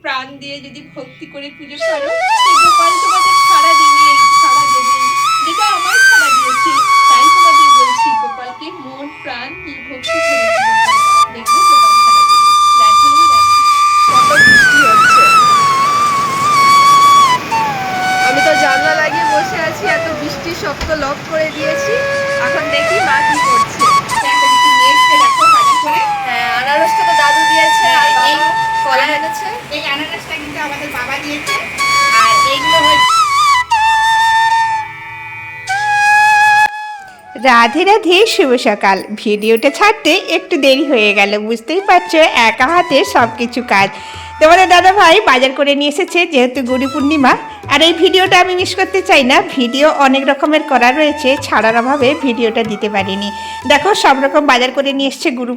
প্রাণ দিয়ে যদি ভক্তি করে পুজো করো, এই গোপাল তোমাদের সাড়া দেবে, সাড়া দেবে, যেটা আমার সাড়া দিয়েছে। তাই তোমাদের বলছি, গোপালকে মন প্রাণ দিয়ে ভক্তি করে দেখবে, গোপাল সাড়া দেবে। রাধে রাধে। কত বৃষ্টি হচ্ছে, আমি তো জানলা লাগিয়ে বসে আছি, এত বৃষ্টি সব তো লক করে দিয়েছি। এখন দেখি মা কি করছে। হ্যাঁ, আনারসটা তো দাদু দিয়েছে আর বাবা কলা এনেছে। এই আনারসটা কিন্তু আমাদের বাবা দিয়েছে, আর এইগুলো হচ্ছে। রাধে রাধে, শুভ সকাল। ভিডিওটা ছাড়তে একটু দেরি হয়ে গেল, বুঝতেই পারছো, একা হাতে সব কিছু কাজ। তোমাদের দাদা ভাই বাজার করে নিয়ে এসেছে, যেহেতু গুরু পূর্ণিমা। আর এই ভিডিওটা আমি মিস করতে চাই না, ভিডিও অনেক রকমের করা রয়েছে, ছাড়ার অভাবে ভিডিওটা দিতে পারিনি। দেখো, সব রকম বাজার করে নিয়ে এসছে গুরু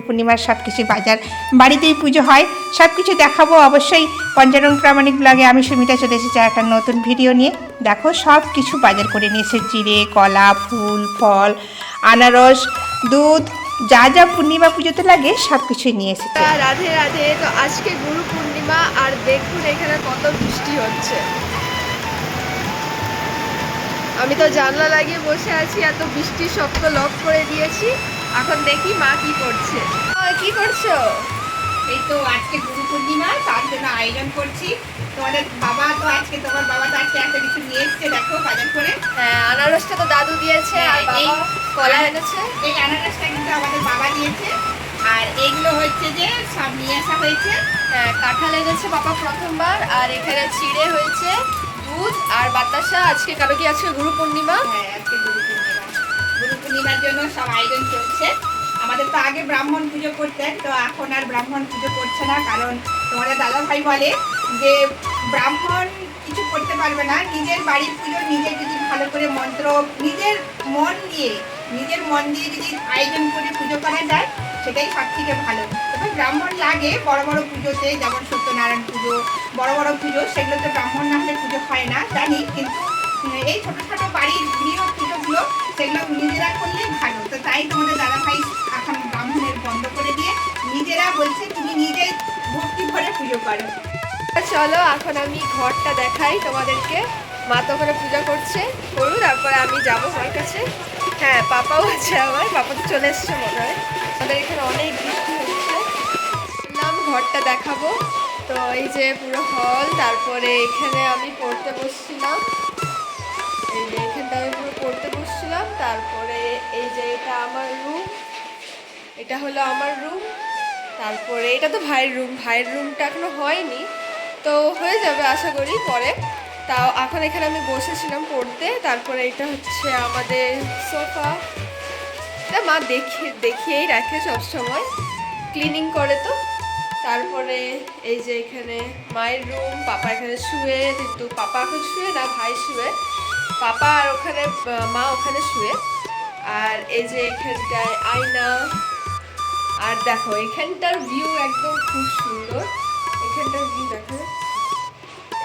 পূর্ণিমার সব কিছু বাজার। বাড়িতেই পুজো হয়, সব কিছু দেখাবো অবশ্যই। পঞ্চানন প্রামাণিক ব্লগে আমি সুমিতা চলে এসেছি একটা নতুন ভিডিও নিয়ে। দেখো, সব কিছু বাজার করে নিয়ে এসেছে, জিরে, কলা, ফুল, ফল, আনারস, দুধ, যা যা পূর্ণিমা পুজোতে লাগে সব কিছুই নিয়ে এসেছে। রাধে রাধে। তো আজকে গুরু পূর্ণিমা, আর দেখুন এখানে কত বৃষ্টি হচ্ছে। আমি তো জানলা লাগিয়ে বসে আছি, এত বৃষ্টি সব তো লক করে দিয়েছি। এখন দেখি মা কি করছে। কি করছো? এই তো আজকে গুরু পূর্ণিমা, তার জন্য আয়োজন করছি। তোমার বাবা তো আজকে এত কিছু নিয়ে এসছে, দেখো বাজার করে। হ্যাঁ, আনারসটা তো দাদু দিয়েছে আর বাবা কলা এনেছে। এই আনারসটা কিন্তু আমাদের বাবা দিয়েছে, আর এইগুলো হচ্ছে যে সব নিয়ে আসা হয়েছে। হ্যাঁ, কাঁঠাল এনেছে বাবা প্রথমবার, আর এখানে চিড়ে হয়েছে, দুধ আর বাতাসা। আজকে কারো কি আজকে গুরু পূর্ণিমা? হ্যাঁ, আজকে গুরু পূর্ণিমার জন্য সব আয়োজন চলছে। আমাদের তো আগে ব্রাহ্মণ পুজো করতেন, তো এখন আর ব্রাহ্মণ পুজো করছে না, কারণ তোমাদের দাদা ভাই বলে যে ব্রাহ্মণ কিছু করতে পারবে না, নিজের বাড়ির পুজো নিজে যদি ভালো করে মন্ত্র নিজের মন দিয়ে যদি আয়োজন করে পুজো করা যায়, সেটাই সব থেকে ভালো। তবে ব্রাহ্মণ লাগে বড় বড় পুজোতে, যেমন সত্যনারায়ণ পুজো, বড় বড় পুজো, সেগুলোতে ব্রাহ্মণ না হলে পুজো হয় না জানি, কিন্তু এই ছোটো ছোটো বাড়ির গৃহ পুজোগুলো সেগুলো নিজেরা করলে ভালো। তো তাই তোমাদের দাদা ভাই এখন ব্রাহ্মণের বন্ধ করে দিয়ে নিজেরা বলছে তুমি নিজেই ভক্তি ভরে পুজো করো। চলো এখন আমি ঘরটা দেখাই তোমাদেরকে। মা তো ওখানে পূজা করছে, করুন, তারপরে আমি যাবো মার কাছে। হ্যাঁ, পাপাও আছে, আমার পাপা তো চলে এসছে মনে হয়। আমাদের এখানে অনেক বৃষ্টি হচ্ছে, বললাম ঘরটা দেখাবো। তো এই যে পুরো হল, তারপরে এখানে আমি পড়তে বসছিলাম, এই যে এখানটায় পুরো পড়তে বসছিলাম। তারপরে এই যে এটা আমার রুম, এটা হলো আমার রুম। তারপরে এটা তো ভাইয়ের রুমটা এখনো হয়নি, তো হয়ে যাবে আশা করি পরে। তাও এখন এখানে আমি বসেছিলাম পড়তে। তারপরে এটা হচ্ছে আমাদের সোফা, এটা মা দেখিয়েই রাখে সবসময়, ক্লিনিং করে তো। তারপরে এই যে এখানে মায়ের রুম, পাপা এখানে শুয়ে, কিন্তু পাপা এখন শুয়ে না, ভাই শুয়ে, পাপা আর ওখানে মা ওখানে শুয়ে। আর এই যে এখানটায় আয়না, আর দেখো এখানটার ভিউ একদম খুব সুন্দর। এখানটার ভিউ দেখো,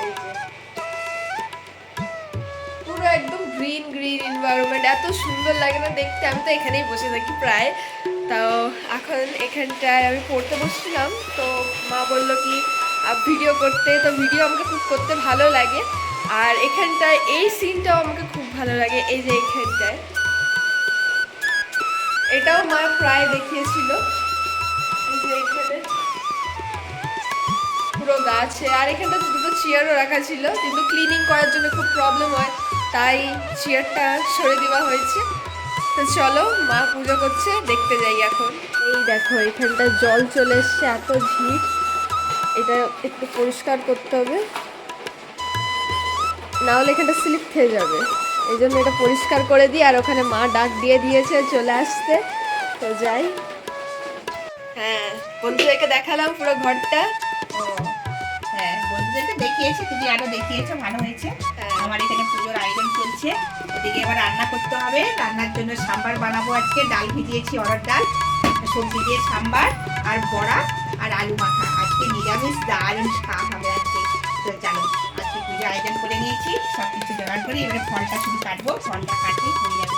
এই যে পুরো একদম গ্রিন এনভায়রনমেন্ট, এত সুন্দর লাগে না দেখতে। আমি তো এখানেই বসে থাকি প্রায়। তাও এখন এখানটায় আমি পড়তে বসছিলাম, তো মা বললো কি ভিডিও করতে, তো ভিডিও আমাকে খুব করতে ভালো লাগে। আর এখানটায় এই সিনটাও আমাকে খুব ভালো লাগে, এই যে এখানটায়, এটাও মা প্রায় দেখিয়েছিল। এখানে পুরো গাছে, আর এখানটাতে দুটো চেয়ারও রাখা ছিল, কিন্তু ক্লিনিং করার জন্য খুব প্রবলেম হয়, তাই চেয়ারটা সরে দেওয়া হয়েছে। তো চলো, মা পুজো করছে, দেখতে যাই এখন। এই দেখো এখানটা জল চলে এসছে, এত ভিড়, এটা একটু পরিষ্কার করতে হবে, না হলে এখানটা স্লিপ খেয়ে যাবে। এই জন্য এটা পরিষ্কার করে দিই। আর ওখানে মা ডাক দিয়ে দিয়েছে চলে আসতে, তো যাই। হ্যাঁ, বন্ধুদেরকে দেখালাম পুরো ঘরটা। হ্যাঁ, বন্ধুদেরকে দেখিয়েছি, তুমি আরো দেখিয়েছো, ভালো হয়েছে। আমার এখানে পুজোর আয়োজন চলছে, ওদিকে এবার রান্না করতে হবে। রান্নার জন্য সাম্বার বানাবো আজকে, ডাল ভিজিয়েছি, অরহর ডাল, সবজি দিয়ে সাম্বার, আর বড়া, আর আলু মাখা। আজকে নিরামিষ দারুণ খাওয়া হবে আজকে। তো জানো, আজকে পুজো আয়োজন করে নিয়েছি, সব কিছু জোগাড় করে এবারে ফলটা শুধু কাটবো, ফলটা কাটলেই হয়ে যাবে।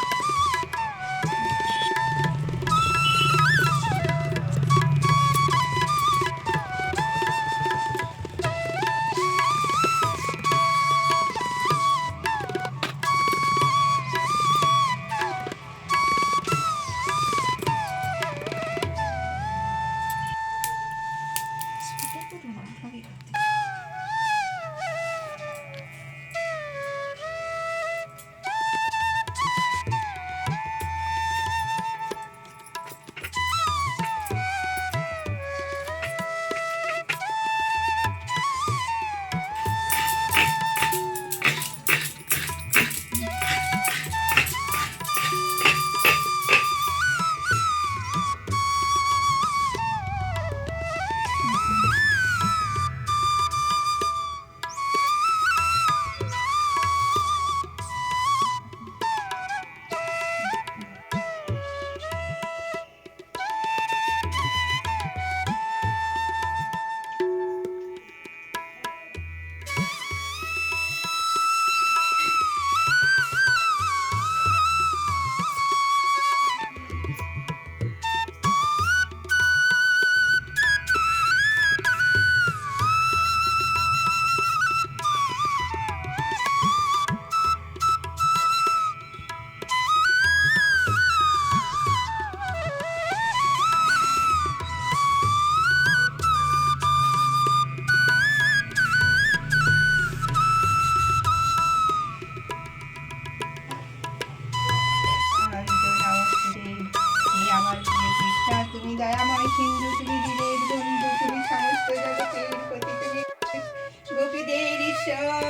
এবং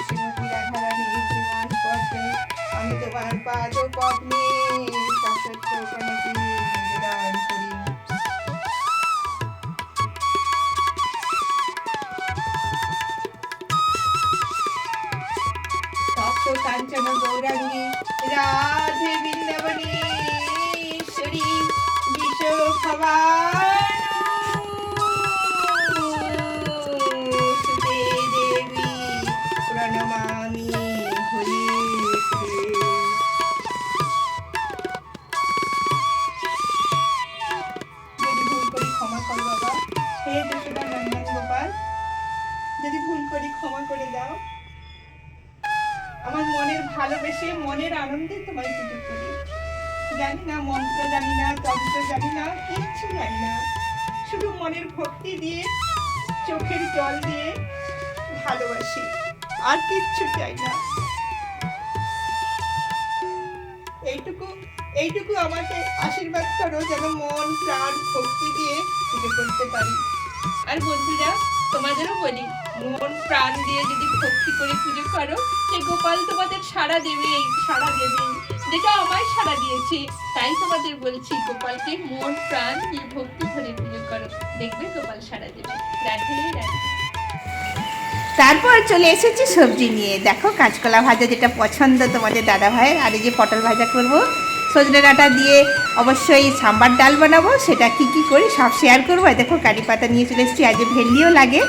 শ্রীমতী রাধারানীর বিবাহ পত্রে আমি তোমার পাদ পদ্মে সশ্রদ্ধ প্রণতি নিবেদন করি। তপ্ত কাঞ্চন গৌরাঙ্গী রাধে বৃন্দাবনেশ্বরী বিষ সুতে দেবী প্রণমামি হরি যদি ভুল করি ক্ষমা কর বাবা, হে যশোদা নন্দন গোপাল, যদি ভুল করি ক্ষমা করে দাও। আমার মনের ভালোবেসে মনের আনন্দে তোমায় পুজো করি। জানি না মন্ত্র, জানি না তন্ত্র, জানি না কিচ্ছু জানি না, শুধু মনের ভক্তি দিয়ে চোখের জল দিয়ে ভালোবাসি, আর কিচ্ছু চাই না। এইটুকু আমাকে আশীর্বাদ করো যেন মন প্রাণ ভক্তি দিয়ে পুজো করতে পারি। আর বন্ধুরা, তোমাদেরও বলি, মন প্রাণ দিয়ে যদি ভক্তি করে পুজো করো, সেই গোপাল তোমাদের সাড়া দেবে, যেটা আমায় সাড়া দিয়েছে। তাই তোমাদের বলছি, গোপালকে মন প্রাণ দিয়ে ভক্তি করে পুজো করো, দেখবে গোপাল সাড়া দেবে। রাধে রাধে। তারপর চলে এসেছি সবজি নিয়ে। দেখো কাঁচকলা ভাজা যেটা পছন্দ তোমাদের দাদা ভাইয়ের, আর এই যে পটল ভাজা করব, সজনে ডাঁটা দিয়ে অবশ্যই সাম্বার ডাল বানাবো। সেটা কি করি সব শেয়ার করবো। দেখো কারি পাতা নিয়ে চলে এসেছি, আজ ভেন্ডিও লাগে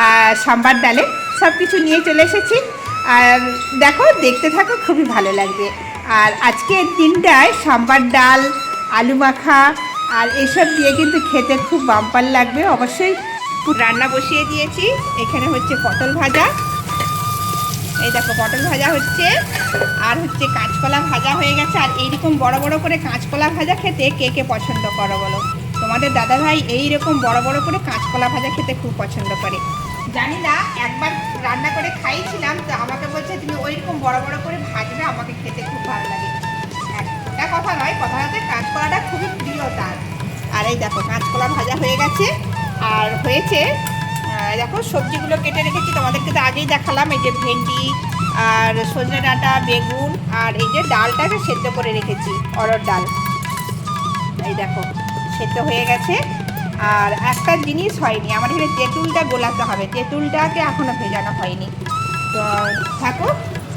আর সাম্বার ডালে সব কিছু নিয়ে চলে এসেছি। আর দেখো দেখতে থাকো, খুবই ভালো লাগবে। আর আজকের দিনটায় সাম্বার ডাল, আলু মাখা আর এসব দিয়ে কিন্তু খেতে খুব বাম্পার লাগবে। অবশ্যই রান্না বসিয়ে দিয়েছি। এখানে হচ্ছে পটল ভাজা, এই দেখো পটল ভাজা হচ্ছে, আর হচ্ছে কাঁচকলা ভাজা হয়ে গেছে। আর এইরকম বড় বড় করে কাঁচকলা ভাজা খেতে কে কে পছন্দ করো বলো? তোমাদের দাদাভাই এইরকম বড় বড় করে কাঁচকলা ভাজা খেতে খুব পছন্দ করে। জানি না, একবার রান্না করে খাইছিলাম, তো আমাকে বলছে তুমি ওইরকম বড় বড় করে ভাজবে, আমাকে খেতে খুব ভালো লাগে। একটা কথা নয়, কথা হচ্ছে কাঁচকলাটা খুবই প্রিয় তার। আর এই দেখো কাঁচকলা ভাজা হয়ে গেছে। আর হয়েছে দেখো সবজিগুলো কেটে রেখেছি, তোমাদেরকে তো আগেই দেখালাম। এই যে ভেন্ডি আর সজনে ডাঁটা, বেগুন, আর এই যে ডালটাকে সেদ্ধ করে রেখেছি, অরহর ডাল। এই দেখো সেদ্ধ হয়ে গেছে। আর একটা জিনিস হয়নি, আমার এখানে তেঁতুলটা গোলাতে হবে, তেঁতুলটাকে এখনও ভেজানো হয়নি। তো থাকো,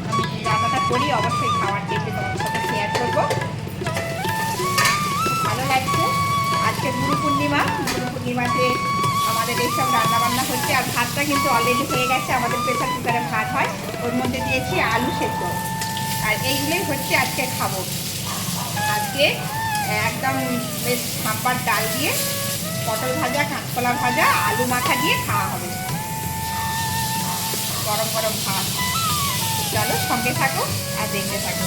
আমি রান্নাটা করি, অবশ্যই খাওয়ার টেস্টে তোমাদের সাথে শেয়ার করবো। ভালো লাগছে। আজকে গুরু পূর্ণিমাতে আমাদের এইসব রান্নাবান্না হচ্ছে। আর ভাতটা কিন্তু অলরেডি হয়ে গেছে, আমাদের প্রেসার কুকারে ভাত হয়, ওর মধ্যে দিয়েছি আলু সেদ্ধ। আর এইগুলোই হচ্ছে আজকে খাবো। আজকে একদম বেশ সাম্বার ডাল দিয়ে, পটল ভাজা, কাঁচকলা ভাজা, আলু মাখা দিয়ে খাওয়া হবে, গরম গরম ভাত। চলো সঙ্গে থাকো আর দেখতে থাকো।